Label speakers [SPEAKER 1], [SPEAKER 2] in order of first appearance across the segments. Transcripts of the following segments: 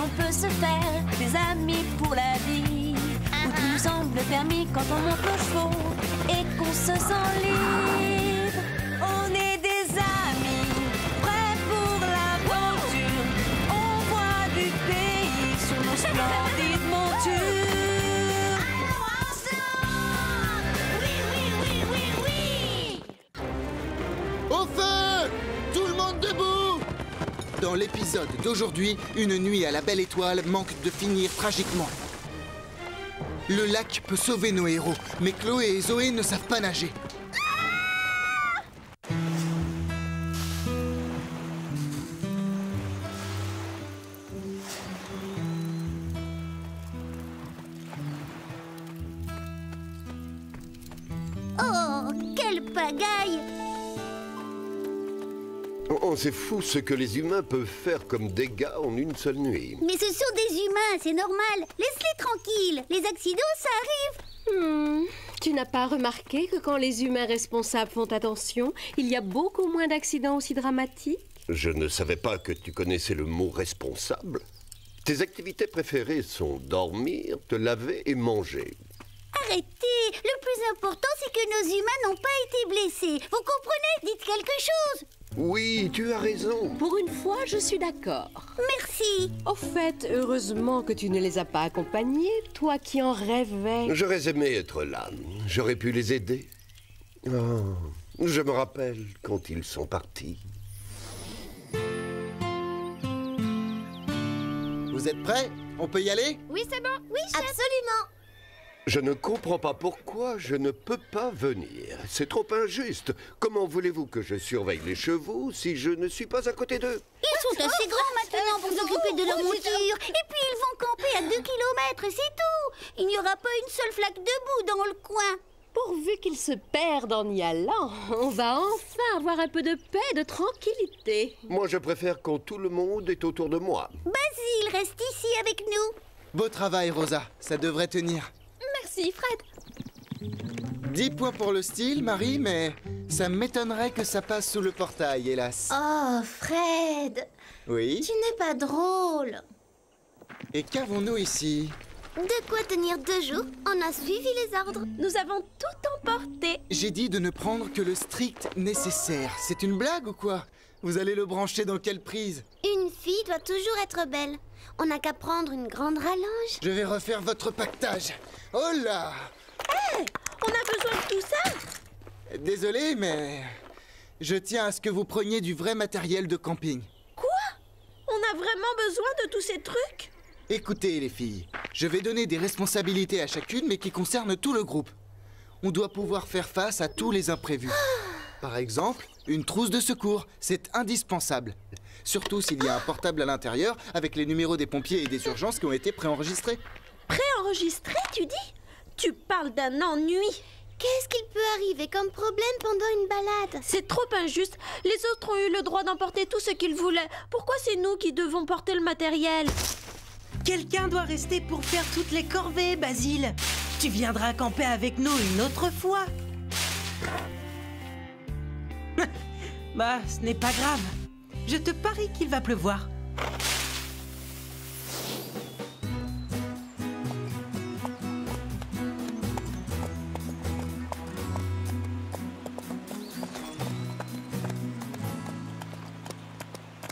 [SPEAKER 1] on peut se faire des amis pour la vie, où tout nous semble permis quand on monte nos chevaux et qu'on se sent libre. On est des amis, prêts pour l'aventure. On voit du pays sur nos splendides montures.
[SPEAKER 2] Oui, oui, oui, oui, oui.
[SPEAKER 3] Au feu! Tout le monde debout! Dans l'épisode d'aujourd'hui, une nuit à la Belle Étoile manque de finir tragiquement. Le lac peut sauver nos héros, mais Chloé et Zoé ne savent pas nager.
[SPEAKER 2] Oh, quelle pagaille!
[SPEAKER 4] Oh, c'est fou ce que les humains peuvent faire comme dégâts en une seule nuit.
[SPEAKER 2] Mais ce sont des humains, c'est normal. Laisse-les tranquilles. Les accidents, ça arrive.
[SPEAKER 5] Tu n'as pas remarqué que quand les humains responsables font attention, il y a beaucoup moins d'accidents aussi dramatiques?
[SPEAKER 4] Je ne savais pas que tu connaissais le mot responsable. Tes activités préférées sont dormir, te laver et manger.
[SPEAKER 2] Arrêtez. Le plus important, c'est que nos humains n'ont pas été blessés. Vous comprenez? Dites quelque chose.
[SPEAKER 4] Oui, tu as raison.
[SPEAKER 5] Pour une fois, je suis d'accord.
[SPEAKER 2] Merci.
[SPEAKER 5] Au fait, heureusement que tu ne les as pas accompagnés, toi qui en rêvais.
[SPEAKER 4] J'aurais aimé être là. J'aurais pu les aider. Oh, je me rappelle quand ils sont partis.
[SPEAKER 3] Vous êtes prêts? On peut y aller?
[SPEAKER 2] Oui, c'est bon. Oui, chef. Absolument.
[SPEAKER 4] Je ne comprends pas pourquoi je ne peux pas venir. C'est trop injuste. Comment voulez-vous que je surveille les chevaux si je ne suis pas à côté d'eux?
[SPEAKER 2] Ils sont assez grands maintenant pour s'occuper de leur monture. Et puis ils vont camper à 2 kilomètres, c'est tout. Il n'y aura pas une seule flaque de boue dans le coin.
[SPEAKER 5] Pourvu qu'ils se perdent en y allant, on va enfin avoir un peu de paix et de tranquillité.
[SPEAKER 4] Moi, je préfère quand tout le monde est autour de moi.
[SPEAKER 2] Basile, reste ici avec nous.
[SPEAKER 3] Beau travail, Rosa. Ça devrait tenir.
[SPEAKER 2] Merci, Fred.
[SPEAKER 3] 10 points pour le style, Marie, mais ça m'étonnerait que ça passe sous le portail, hélas.
[SPEAKER 2] Oh, Fred,
[SPEAKER 3] Oui?
[SPEAKER 2] tu n'es pas drôle.
[SPEAKER 3] Et qu'avons-nous ici?
[SPEAKER 2] De quoi tenir 2 jours? On a suivi les ordres.
[SPEAKER 1] Nous avons tout emporté.
[SPEAKER 3] J'ai dit de ne prendre que le strict nécessaire. C'est une blague ou quoi? Vous allez le brancher dans quelle prise?
[SPEAKER 2] Une fille doit toujours être belle. On n'a qu'à prendre une grande rallonge.
[SPEAKER 3] Je vais refaire votre pactage. Oh là!
[SPEAKER 1] On a besoin de tout ça?
[SPEAKER 3] Désolé, mais je tiens à ce que vous preniez du vrai matériel de camping.
[SPEAKER 1] Quoi? On a vraiment besoin de tous ces trucs?
[SPEAKER 3] Écoutez, les filles, je vais donner des responsabilités à chacune, mais qui concernent tout le groupe. On doit pouvoir faire face à tous les imprévus. Par exemple, une trousse de secours, c'est indispensable. Surtout s'il y a un portable à l'intérieur avec les numéros des pompiers et des urgences qui ont été préenregistrés.
[SPEAKER 1] Préenregistré, tu dis? Tu parles d'un ennui.
[SPEAKER 2] Qu'est-ce qu'il peut arriver comme problème pendant une balade?
[SPEAKER 1] C'est trop injuste. Les autres ont eu le droit d'emporter tout ce qu'ils voulaient. Pourquoi c'est nous qui devons porter le matériel?
[SPEAKER 6] Quelqu'un doit rester pour faire toutes les corvées, Basile. Tu viendras camper avec nous une autre fois. Bah, ce n'est pas grave. Je te parie qu'il va pleuvoir.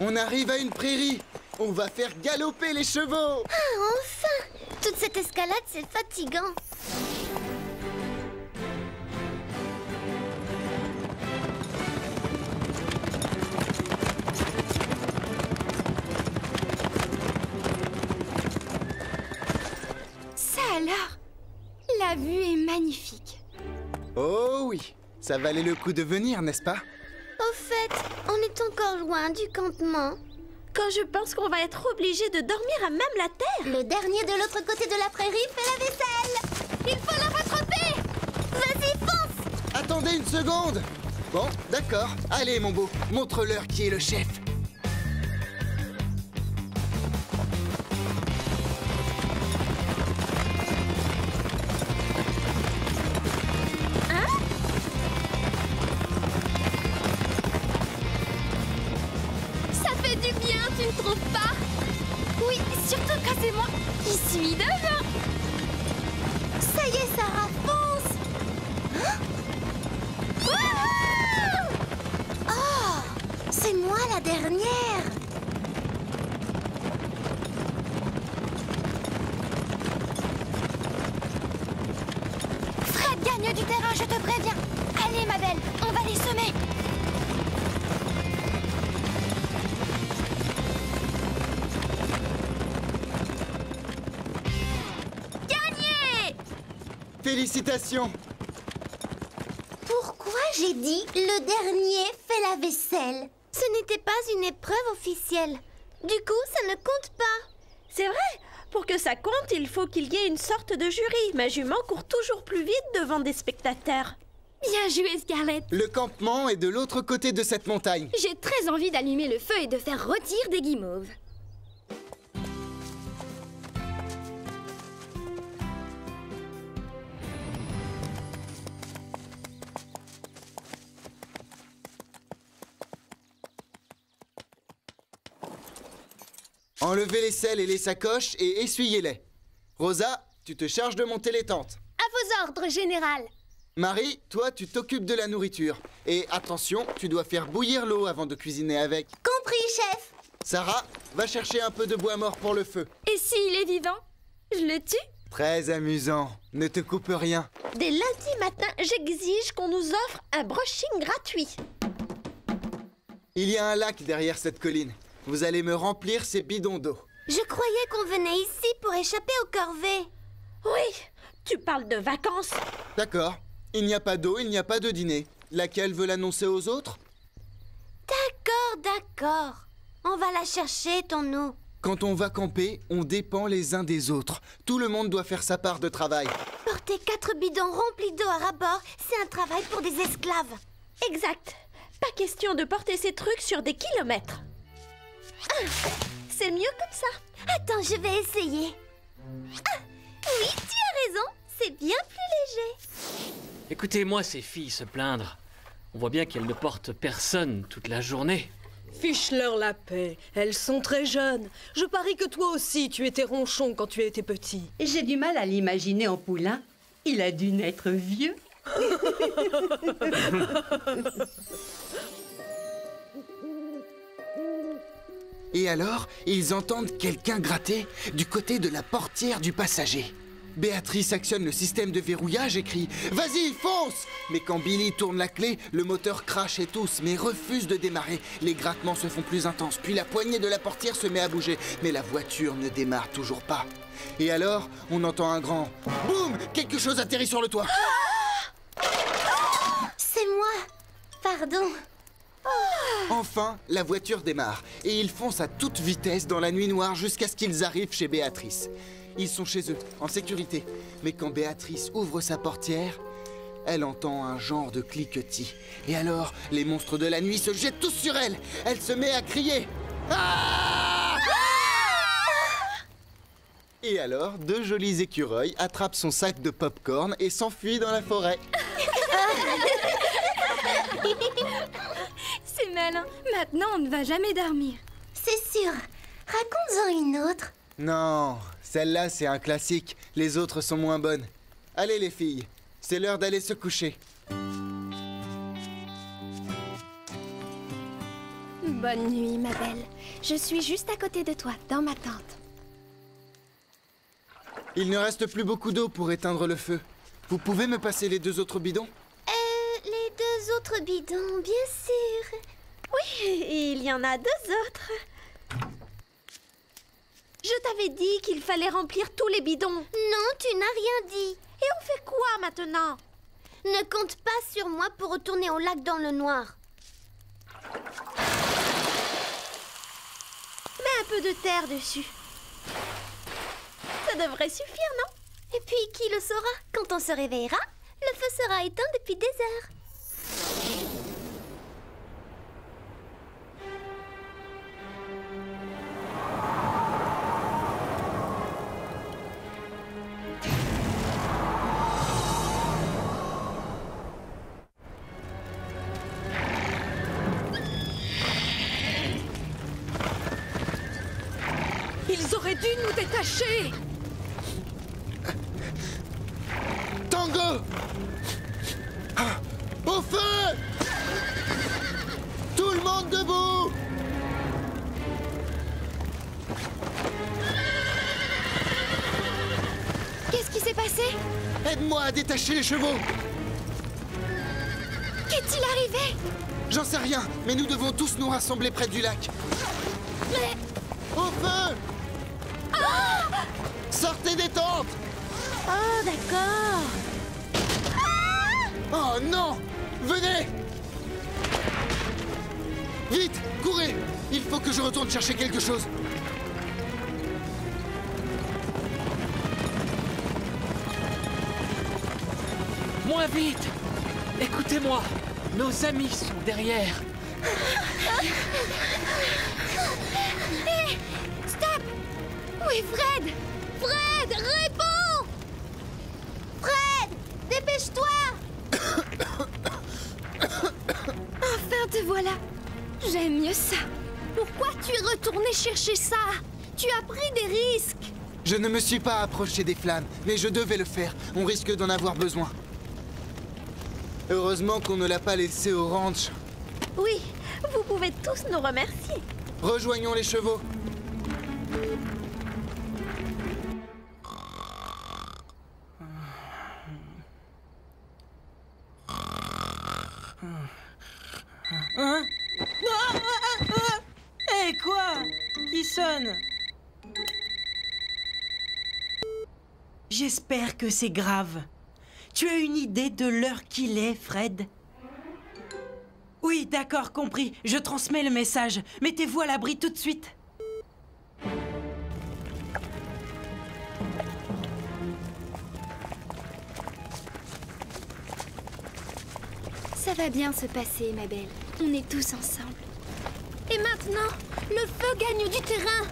[SPEAKER 3] On arrive à une prairie. On va faire galoper les chevaux.
[SPEAKER 2] Ah, enfin! Toute cette escalade, c'est fatigant.
[SPEAKER 7] Ça alors, la vue est magnifique.
[SPEAKER 3] Oh oui, ça valait le coup de venir, n'est-ce pas?
[SPEAKER 2] Au fait, on est encore loin du campement.
[SPEAKER 1] Quand je pense qu'on va être obligé de dormir à même la terre.
[SPEAKER 2] Le dernier de l'autre côté de la prairie fait la vaisselle. Il faut la rattraper. Vas-y, fonce.
[SPEAKER 3] Attendez une seconde. Bon, d'accord. Allez, mon beau, montre-leur qui est le chef.
[SPEAKER 7] Ça fait du bien, tu ne trouves pas?
[SPEAKER 2] Oui, surtout
[SPEAKER 7] suis devant.
[SPEAKER 2] Ça y est, Sarah, fonce! Hein? Wouhou! Oh, c'est moi la dernière.
[SPEAKER 7] Fred gagne du terrain, je te préviens. Allez, ma belle, on va les semer.
[SPEAKER 3] Félicitations!
[SPEAKER 2] Pourquoi j'ai dit le dernier fait la vaisselle? Ce n'était pas une épreuve officielle. Du coup, ça ne compte pas.
[SPEAKER 8] C'est vrai. Pour que ça compte, il faut qu'il y ait une sorte de jury. Ma jument court toujours plus vite devant des spectateurs.
[SPEAKER 7] Bien joué, Scarlett.
[SPEAKER 3] Le campement est de l'autre côté de cette montagne.
[SPEAKER 7] J'ai très envie d'allumer le feu et de faire rôtir des guimauves.
[SPEAKER 3] Enlevez les selles et les sacoches et essuyez-les. Rosa, tu te charges de monter les tentes.
[SPEAKER 2] À vos ordres, général.
[SPEAKER 3] Marie, toi, tu t'occupes de la nourriture. Et attention, tu dois faire bouillir l'eau avant de cuisiner avec.
[SPEAKER 2] Compris, chef.
[SPEAKER 3] Sarah, va chercher un peu de bois mort pour le feu.
[SPEAKER 8] Et s'il est vivant, je le tue?
[SPEAKER 3] Très amusant. Ne te coupe rien.
[SPEAKER 8] Dès lundi matin, j'exige qu'on nous offre un brushing gratuit.
[SPEAKER 3] Il y a un lac derrière cette colline. Vous allez me remplir ces bidons d'eau.
[SPEAKER 2] Je croyais qu'on venait ici pour échapper aux corvées.
[SPEAKER 8] Oui, tu parles de vacances.
[SPEAKER 3] D'accord. Il n'y a pas d'eau, il n'y a pas de dîner. Laquelle veut l'annoncer aux autres?
[SPEAKER 2] D'accord. On va la chercher, ton eau.
[SPEAKER 3] Quand on va camper, on dépend les uns des autres. Tout le monde doit faire sa part de travail.
[SPEAKER 2] Porter 4 bidons remplis d'eau à ras-bord, c'est un travail pour des esclaves.
[SPEAKER 8] Exact. Pas question de porter ces trucs sur des kilomètres. C'est mieux comme ça.
[SPEAKER 2] Attends, je vais essayer. Oui, tu as raison. C'est bien plus léger.
[SPEAKER 9] Écoutez-moi ces filles se plaindre. On voit bien qu'elles ne portent personne toute la journée.
[SPEAKER 6] Fiche-leur la paix. Elles sont très jeunes. Je parie que toi aussi, tu étais ronchon quand tu étais petit.
[SPEAKER 10] J'ai du mal à l'imaginer en poulain. Il a dû naître vieux.
[SPEAKER 3] Et alors, ils entendent quelqu'un gratter du côté de la portière du passager. Béatrice actionne le système de verrouillage et crie « Vas-y, fonce !» Mais quand Billy tourne la clé, le moteur crache et tousse, mais refuse de démarrer. Les grattements se font plus intenses, puis la poignée de la portière se met à bouger. Mais la voiture ne démarre toujours pas. Et alors, on entend un grand « Boum !» Quelque chose atterrit sur le toit.
[SPEAKER 2] C'est moi. Pardon.
[SPEAKER 3] Enfin, la voiture démarre et ils foncent à toute vitesse dans la nuit noire jusqu'à ce qu'ils arrivent chez Béatrice. Ils sont chez eux, en sécurité. Mais quand Béatrice ouvre sa portière, elle entend un genre de cliquetis. Et alors, les monstres de la nuit se jettent tous sur elle. Elle se met à crier. Ah! Et alors, 2 jolis écureuils attrapent son sac de pop-corn et s'enfuient dans la forêt.
[SPEAKER 7] C'est malin. Maintenant, on ne va jamais dormir.
[SPEAKER 2] C'est sûr. Raconte-en une autre.
[SPEAKER 3] Non, celle-là, c'est un classique. Les autres sont moins bonnes. Allez, les filles, c'est l'heure d'aller se coucher.
[SPEAKER 7] Bonne nuit, ma belle. Je suis juste à côté de toi, dans ma tente.
[SPEAKER 3] Il ne reste plus beaucoup d'eau pour éteindre le feu. Vous pouvez me passer les 2 autres bidons?
[SPEAKER 2] Les 2 autres bidons, bien sûr.
[SPEAKER 8] Oui, il y en a 2 autres. Je t'avais dit qu'il fallait remplir tous les bidons.
[SPEAKER 2] Non, tu n'as rien dit.
[SPEAKER 8] Et on fait quoi maintenant?
[SPEAKER 2] Ne compte pas sur moi pour retourner au lac dans le noir.
[SPEAKER 8] Mets un peu de terre dessus. Ça devrait suffire, non?
[SPEAKER 2] Et puis, qui le saura? Quand on se réveillera, le feu sera éteint depuis des heures.
[SPEAKER 6] Ils auraient dû nous détacher.
[SPEAKER 3] Aide-moi à détacher les chevaux.
[SPEAKER 7] Qu'est-il arrivé?
[SPEAKER 3] J'en sais rien, mais nous devons tous nous rassembler près du lac.
[SPEAKER 7] Mais...
[SPEAKER 3] Au feu! Sortez des tentes!
[SPEAKER 8] Oh, d'accord.
[SPEAKER 3] Oh non! Venez! Vite! Courez! Il faut que je retourne chercher quelque chose.
[SPEAKER 9] Moins vite! Écoutez-moi! Nos amis sont derrière!
[SPEAKER 7] Hé! Stop! Où est Fred? Fred, réponds! Fred! Dépêche-toi! Enfin te voilà! J'aime mieux ça! Pourquoi tu es retourné chercher ça? Tu as pris des risques!
[SPEAKER 3] Je ne me suis pas approché des flammes, mais je devais le faire. On risque d'en avoir besoin. Heureusement qu'on ne l'a pas laissé au ranch.
[SPEAKER 8] Oui, vous pouvez tous nous remercier.
[SPEAKER 3] Rejoignons les chevaux.
[SPEAKER 6] Hein? Hé, quoi? Qui sonne? J'espère que c'est grave. Tu as une idée de l'heure qu'il est, Fred? Oui, d'accord, compris. Je transmets le message. Mettez-vous à l'abri tout de suite.
[SPEAKER 7] Ça va bien se passer, ma belle. On est tous ensemble. Et maintenant, le feu gagne du terrain.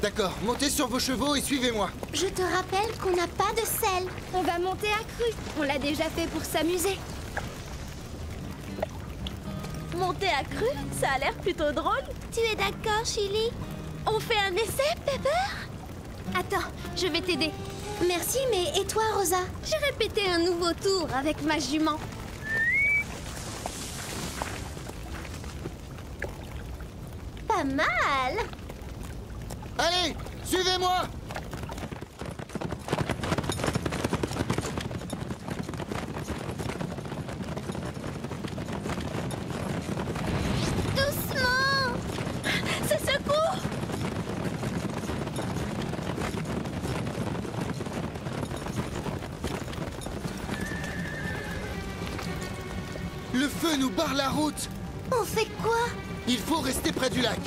[SPEAKER 3] D'accord, montez sur vos chevaux et suivez-moi.
[SPEAKER 2] Je te rappelle qu'on n'a pas de sel.
[SPEAKER 7] On va monter à cru. On l'a déjà fait pour s'amuser.
[SPEAKER 8] Monter à cru, ça a l'air plutôt drôle.
[SPEAKER 2] Tu es d'accord, Chili?
[SPEAKER 8] On fait un essai, Pepper?
[SPEAKER 7] Attends, je vais t'aider.
[SPEAKER 2] Merci, mais et toi, Rosa?
[SPEAKER 7] J'ai répété un nouveau tour avec ma jument.
[SPEAKER 2] Pas mal.
[SPEAKER 3] Allez, suivez-moi!
[SPEAKER 2] Doucement.
[SPEAKER 8] C'est secours!
[SPEAKER 3] Le feu nous barre la route.
[SPEAKER 2] On fait quoi?
[SPEAKER 3] Il faut rester près du lac.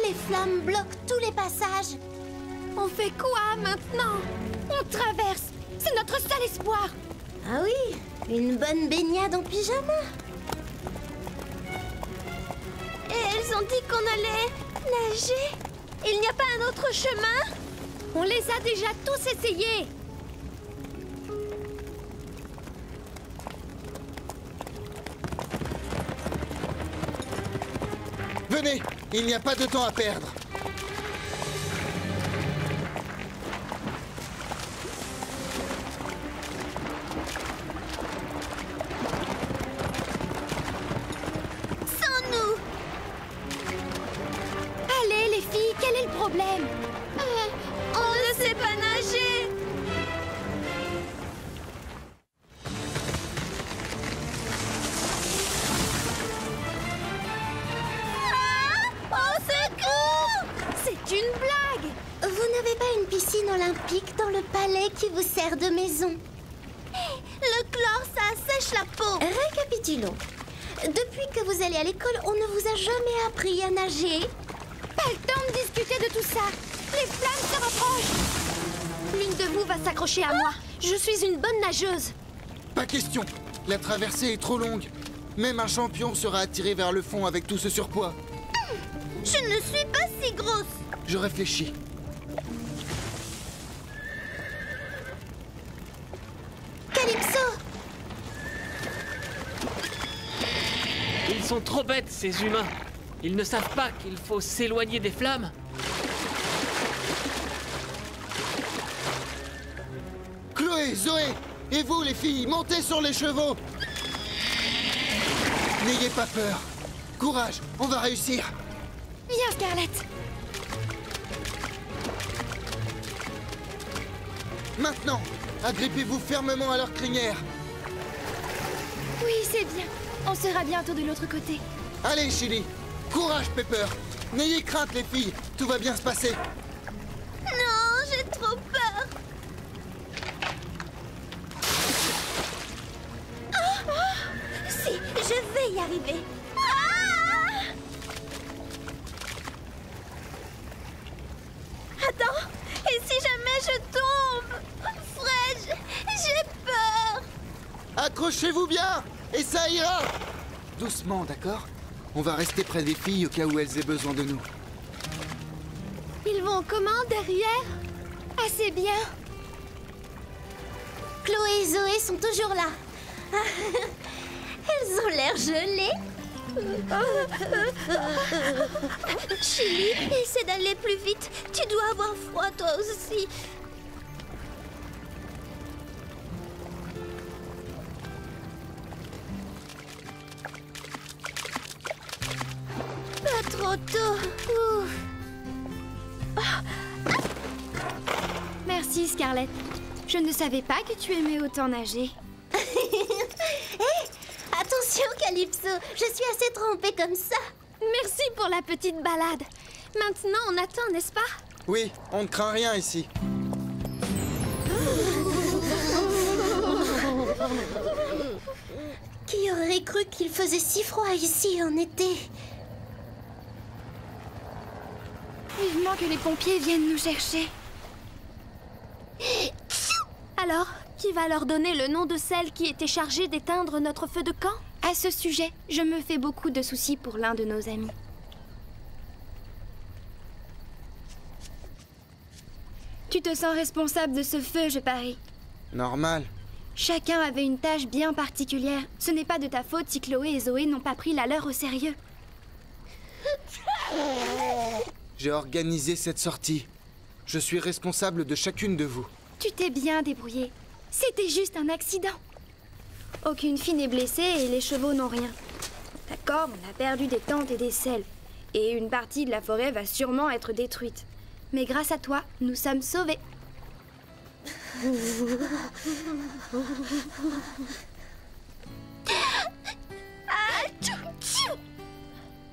[SPEAKER 2] Les flammes bloquent tous les passages.
[SPEAKER 7] On fait quoi maintenant? On traverse. C'est notre seul espoir.
[SPEAKER 2] Ah oui, une bonne baignade en pyjama.
[SPEAKER 8] Et elles ont dit qu'on allait nager. Il n'y a pas un autre chemin?
[SPEAKER 7] On les a déjà tous essayés.
[SPEAKER 3] Venez, il n'y a pas de temps à perdre.
[SPEAKER 2] Sans nous.
[SPEAKER 7] Allez, les filles, quel est le problème?
[SPEAKER 8] On ne sait pas nager.
[SPEAKER 2] Au secours!
[SPEAKER 7] C'est une blague.
[SPEAKER 2] Vous n'avez pas une piscine olympique dans le palais qui vous sert de maison? Le chlore, ça assèche la peau. Récapitulons. Depuis que vous allez à l'école, on ne vous a jamais appris à nager.
[SPEAKER 7] Pas le temps de discuter de tout ça. Les flammes se rapprochent. L'une de vous va s'accrocher à moi. Je suis une bonne nageuse.
[SPEAKER 3] Pas question. La traversée est trop longue. Même un champion sera attiré vers le fond avec tout ce surpoids.
[SPEAKER 2] Je ne suis pas si grosse.
[SPEAKER 3] Je réfléchis.
[SPEAKER 2] Calypso!
[SPEAKER 9] Ils sont trop bêtes, ces humains. Ils ne savent pas qu'il faut s'éloigner des flammes.
[SPEAKER 3] Chloé, Zoé, et vous les filles, montez sur les chevaux. N'ayez pas peur. Courage, on va réussir.
[SPEAKER 7] Viens, Scarlett.
[SPEAKER 3] Maintenant, agrippez-vous fermement à leur crinière.
[SPEAKER 7] Oui, c'est bien. On sera bientôt de l'autre côté.
[SPEAKER 3] Allez, Chili. Courage, Pepper. N'ayez crainte, les filles. Tout va bien se passer.
[SPEAKER 2] Non, j'ai trop peur.
[SPEAKER 1] Si, je vais y arriver.
[SPEAKER 2] Attends, et si jamais je tombe? Fred, j'ai peur.
[SPEAKER 3] Accrochez-vous bien, et ça ira. Doucement, d'accord? On va rester près des filles au cas où elles aient besoin de nous.
[SPEAKER 7] Ils vont comment derrière? Assez bien.
[SPEAKER 2] Chloé et Zoé sont toujours là. Elles ont l'air gelées. Chili, essaie d'aller plus vite. Tu dois avoir froid toi aussi. Pas trop tôt. Ouf.
[SPEAKER 7] Merci, Scarlett. Je ne savais pas que tu aimais autant nager.
[SPEAKER 2] Hé, attention, Calypso. Je suis assez trempée comme ça.
[SPEAKER 7] Merci pour la petite balade. Maintenant, on attend, n'est-ce pas?
[SPEAKER 3] Oui, on ne craint rien ici.
[SPEAKER 2] Qui aurait cru qu'il faisait si froid ici en été?
[SPEAKER 7] Vivement que les pompiers viennent nous chercher. Alors, qui va leur donner le nom de celle qui était chargée d'éteindre notre feu de camp? À ce sujet, je me fais beaucoup de soucis pour l'un de nos amis. Tu te sens responsable de ce feu, je parie.
[SPEAKER 3] Normal.
[SPEAKER 7] Chacun avait une tâche bien particulière. Ce n'est pas de ta faute si Chloé et Zoé n'ont pas pris la leur au sérieux.
[SPEAKER 3] J'ai organisé cette sortie. Je suis responsable de chacune de vous.
[SPEAKER 7] Tu t'es bien débrouillé. C'était juste un accident. Aucune fille n'est blessée et les chevaux n'ont rien. D'accord, on a perdu des tentes et des selles. Et une partie de la forêt va sûrement être détruite. Mais grâce à toi, nous sommes sauvés.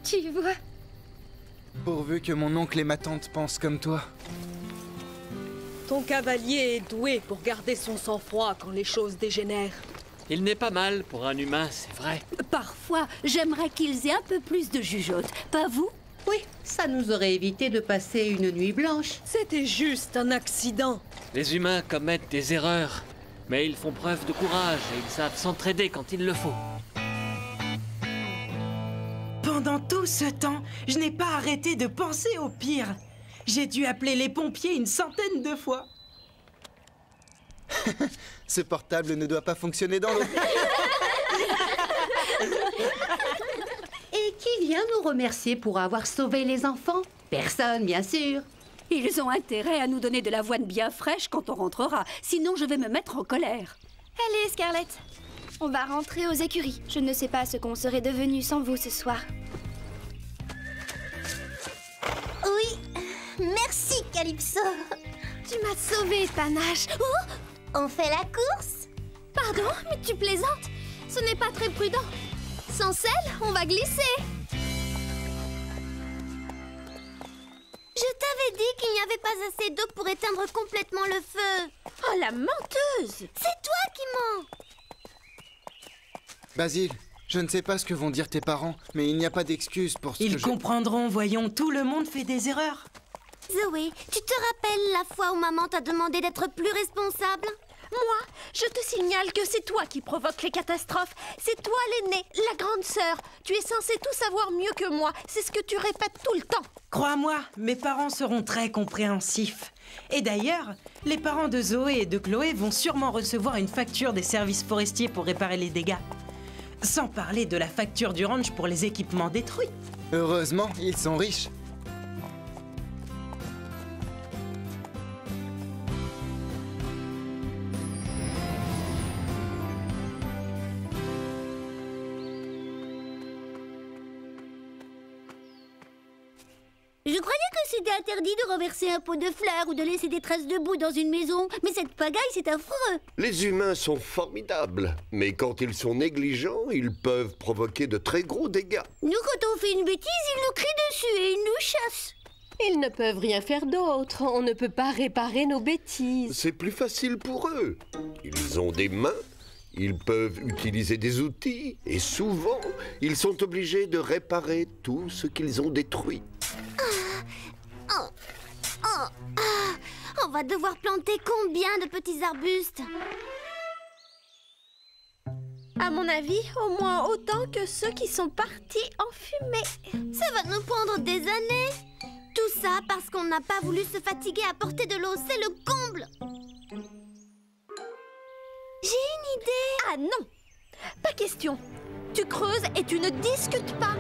[SPEAKER 7] Tu vois?
[SPEAKER 3] Pourvu que mon oncle et ma tante pensent comme toi.
[SPEAKER 11] Ton cavalier est doué pour garder son sang-froid quand les choses dégénèrent.
[SPEAKER 9] Il n'est pas mal pour un humain, c'est vrai.
[SPEAKER 1] Parfois, j'aimerais qu'ils aient un peu plus de jugeote. Pas vous?
[SPEAKER 10] Oui, ça nous aurait évité de passer une nuit blanche.
[SPEAKER 11] C'était juste un accident.
[SPEAKER 9] Les humains commettent des erreurs, mais ils font preuve de courage et ils savent s'entraider quand il le faut.
[SPEAKER 6] Pendant tout ce temps, je n'ai pas arrêté de penser au pire. J'ai dû appeler les pompiers une centaine de fois.
[SPEAKER 3] Ce portable ne doit pas fonctionner dans l'eau.
[SPEAKER 10] Et qui vient nous remercier pour avoir sauvé les enfants? Personne, bien sûr.
[SPEAKER 1] Ils ont intérêt à nous donner de l'avoine bien fraîche quand on rentrera. Sinon, je vais me mettre en colère.
[SPEAKER 7] Allez, Scarlett. On va rentrer aux écuries. Je ne sais pas ce qu'on serait devenu sans vous ce soir.
[SPEAKER 2] Oui, merci, Calypso.
[SPEAKER 7] Tu m'as sauvée, Panache. Oh!
[SPEAKER 2] On fait la course?
[SPEAKER 7] Pardon, mais tu plaisantes? Ce n'est pas très prudent. Sans selle, on va glisser.
[SPEAKER 2] Je t'avais dit qu'il n'y avait pas assez d'eau pour éteindre complètement le feu.
[SPEAKER 8] Oh, la menteuse!
[SPEAKER 2] C'est toi qui mens.
[SPEAKER 3] Basile, je ne sais pas ce que vont dire tes parents, mais il n'y a pas d'excuse pour ce
[SPEAKER 6] Ils
[SPEAKER 3] que je...
[SPEAKER 6] comprendront, voyons, tout le monde fait des erreurs.
[SPEAKER 2] Zoé, tu te rappelles la fois où maman t'a demandé d'être plus responsable?
[SPEAKER 8] Moi, je te signale que c'est toi qui provoques les catastrophes. C'est toi l'aînée, la grande sœur. Tu es censée tout savoir mieux que moi. C'est ce que tu répètes tout le temps.
[SPEAKER 6] Crois-moi, mes parents seront très compréhensifs. Et d'ailleurs, les parents de Zoé et de Chloé vont sûrement recevoir une facture des services forestiers pour réparer les dégâts. Sans parler de la facture du ranch pour les équipements détruits.
[SPEAKER 3] Heureusement, ils sont riches.
[SPEAKER 2] Je croyais que c'était interdit de renverser un pot de fleurs ou de laisser des traces de boue dans une maison. Mais cette pagaille, c'est affreux.
[SPEAKER 4] Les humains sont formidables, mais quand ils sont négligents, ils peuvent provoquer de très gros dégâts.
[SPEAKER 2] Nous, quand on fait une bêtise, ils nous crient dessus et ils nous chassent.
[SPEAKER 5] Ils ne peuvent rien faire d'autre. On ne peut pas réparer nos bêtises.
[SPEAKER 4] C'est plus facile pour eux. Ils ont des mains, ils peuvent utiliser des outils, et souvent, ils sont obligés de réparer tout ce qu'ils ont détruit.
[SPEAKER 2] On va devoir planter combien de petits arbustes?
[SPEAKER 8] À mon avis, au moins autant que ceux qui sont partis en fumée.
[SPEAKER 2] Ça va nous prendre des années. Tout ça parce qu'on n'a pas voulu se fatiguer à porter de l'eau, c'est le comble. J'ai une idée.
[SPEAKER 8] Ah non, pas question. Tu creuses et tu ne discutes pas.